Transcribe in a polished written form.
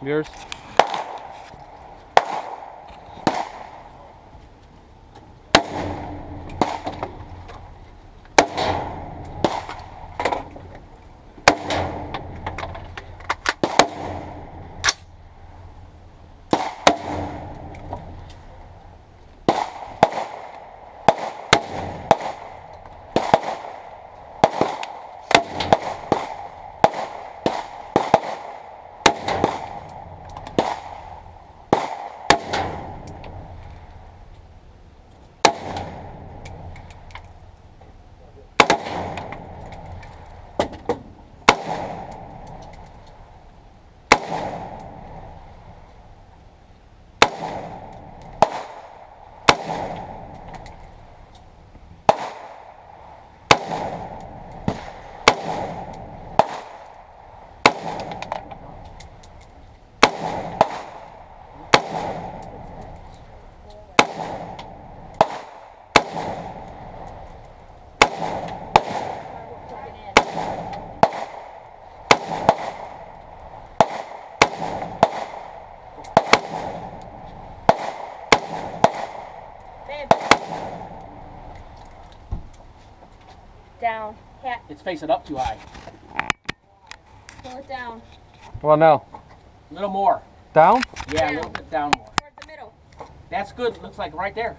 Yours? Down. Hat. It's facing up too high. Pull it down. Well, now. A little more. Down? Yeah, Down. a little bit down more. Towards the middle. That's good. Looks like right there.